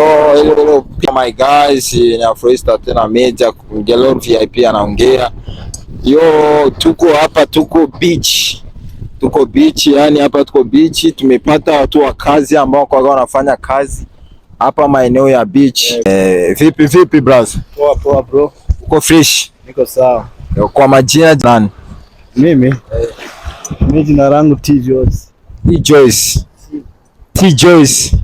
Yo, my guys, na Freestyle tena meja Mgelor VIP anaongea. Yo, tuko hapa, tuko beach. Yani hapa tuko beach, tumepata watu wa kazi ambao kwa wanafanya kazi hapa maeneo ya beach. Vipi bros? Poa bro. Uko fresh? Niko sawa. Kwa majina nani? Mimi jina langu T Joyce.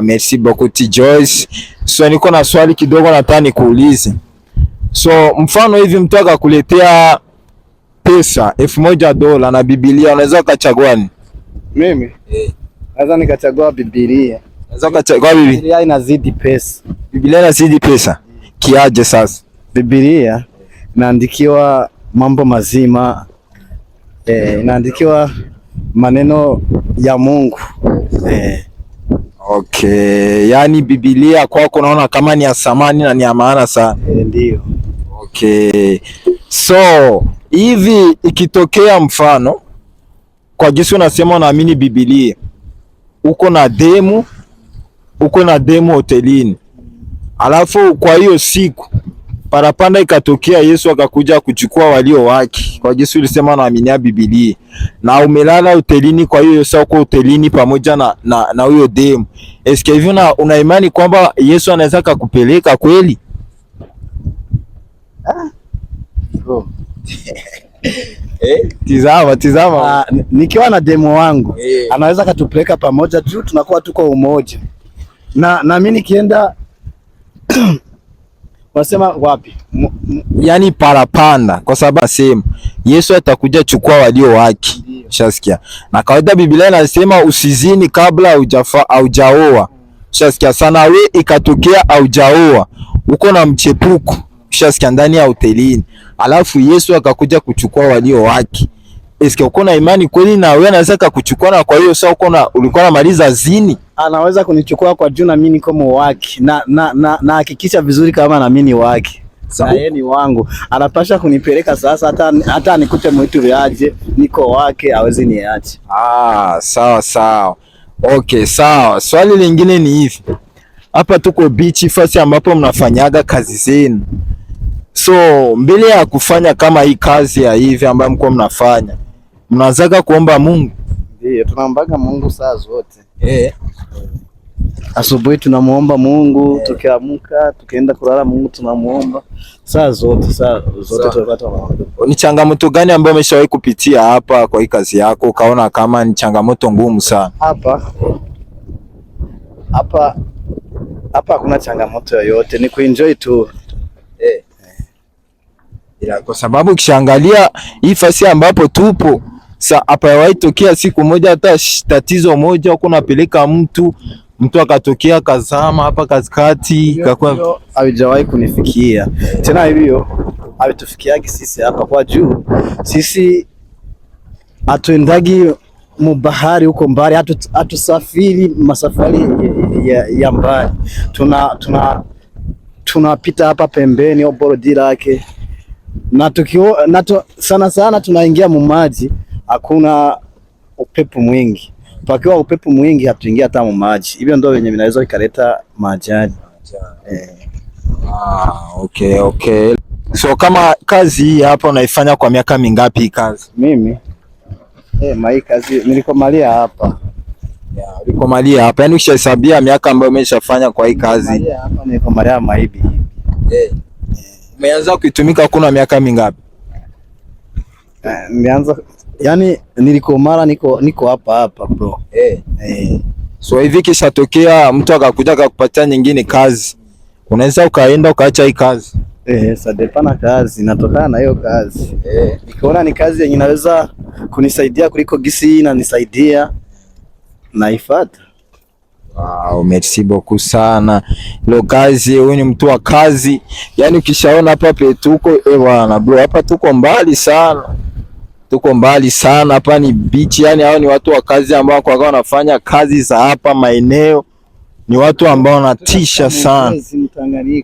Merci beaucoup T Joyce. So niko na swali kidogo nataka nikuulize. So mfano hivi mtu akakuletea pesa $1000 na Biblia, unaweza ukachagua nini? Mimi naweza nikachagua Biblia. Unaweza ukachagua Biblia inazidi pesa. Biblia inazidi pesa. Kiaje sasa? Biblia inaandikiwa mambo mazima. Inaandikiwa maneno ya Mungu. Okay, yani Biblia kwako unaona kama ni ya thamani na ni ya maana sana. Ndio. Okay. So, hivi ikitokea mfano kwa jinsi unasema unaamini Biblia, uko na demu hotelini. Alafu kwa hiyo siku parapanda ikatokea Yesu akakuja kuchukua walio wake. Kwa jinsi ulisema unaaminia Biblia na umelala hotelini, kwa hiyo sasa uko hotelini pamoja na huyo demu. Eske hivi una imani kwamba Yesu anaweza kukupeleka kweli? Bro. Tizama. Nikiwa na demo wangu anaweza katupeleka pamoja juu tunakuwa tuko umoja. Na mimi nikienda wasema wapi? Yani parapanda, kwa sababu nasema Yesu atakuja chukua walio wake. Shasikia. Na kawaida Biblia inasema usizini kabla haujaoa. Shasikia sana, we ikatokea haujaoa, uko na mchepuko. Shasikia, ndani ya hotelini. Alafu Yesu akakuja kuchukua walio wake. Eske uko na imani kweli na wewe anaweza kukuchukua, na kwa hiyo sasa ulikuwa unamaliza zini? Anaweza kunichukua kwa juu na mimi niko wake. Na hakikisha vizuri kama na mimi ni wake. Na yeye ni wangu. Anapasha kunipeleka sasa hata nikute mwitu viaje, niko wake, hawezi niache. Sawa. Okay, sawa. Swali lingine ni hivi. Hapa tuko beach, fasi ambapo mnafanyaga kazi zenu. So, mbele ya kufanya kama hii kazi ya hivi ambayo mko mnafanya, mnaanzaga kuomba Mungu? Ndio, tunaombaga Mungu saa zote. Asubuhi tunamuomba Mungu, tukiamka, tukienda kulala Mungu tunamuomba. Saa zote tunapata maombi. Ni changamoto gani ambayo umeshawahi kupitia hapa kwa hii kazi yako ukaona kama ni changamoto ngumu sana? Hapa hakuna changamoto yoyote, ni kuenjoy tu. Kwa sababu ukishangalia hii fasi ambapo tupo hapa yawaitokea siku moja hata tatizo moja uko napeleka mtu akatokea kazama hapa katikati. Havijawahi kunifikia tena, hivyo havitufikiagi sisi hapa kwa juu. Sisi hatuendagi mubahari huko mbali, hatusafiri masafari ya mbali. Tunapita hapa pembeni oborodi lake, na sana tunaingia mumaji. Hakuna upepo mwingi, pakiwa upepo mwingi hatuingia hata mumaji. Hivyo ndio wenye vinaweza ikaleta majani. Okay. So kama kazi hii hapa unaifanya kwa miaka mingapi hii kazi? Mimi hii kazi nilikomalia hapa. Ulikomalia hapa, yani ukishahesabia miaka ambayo umeshafanya kwa hii kazi? Hapa nilikomalia maibi. Umeanza kuitumika kuna miaka mingapi? Nianza, yani nilikomara niko hapa bro. So hivi kishatokea mtu akakuja akakupatia nyingine kazi, unaweza ukaenda ukaacha hii kazi? Sadepana kazi natokana na hiyo kazi. Nikiona ni kazi yenye inaweza kunisaidia kuliko gisi inanisaidia naifuata. Merci beaucoup sana. Lo kazi, huyu ni mtu wa kazi. Yani ukishaona hapa petuko bwana bro, hapa tuko mbali sana. Hapa ni beach, yani hao ni watu wa kazi ambao kwa wanafanya kazi za hapa maeneo. Ni watu ambao wanatisha sana.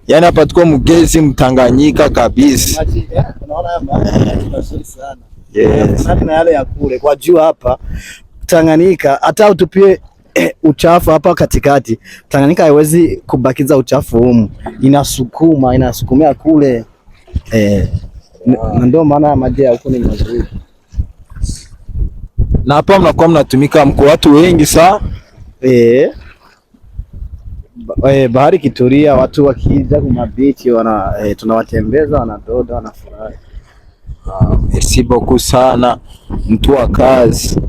Yani hapa tuko Mugezi Mtanganyika kabisa. Na yale ya kule kwa juu hapa Tanganyika, hata utupie uchafu hapa katikati. Tanganyika haiwezi kubakiza uchafu humu, inasukumia kule na ndio maana maji ya huko ni mazuri. Na hapa mnakuwa mnatumika, mko watu wengi saa bahari kitulia, watu wakija kwa mabichi tunawatembeza, wanadoda, wanafurahi. Merci beaucoup sana, mtu wa kazi.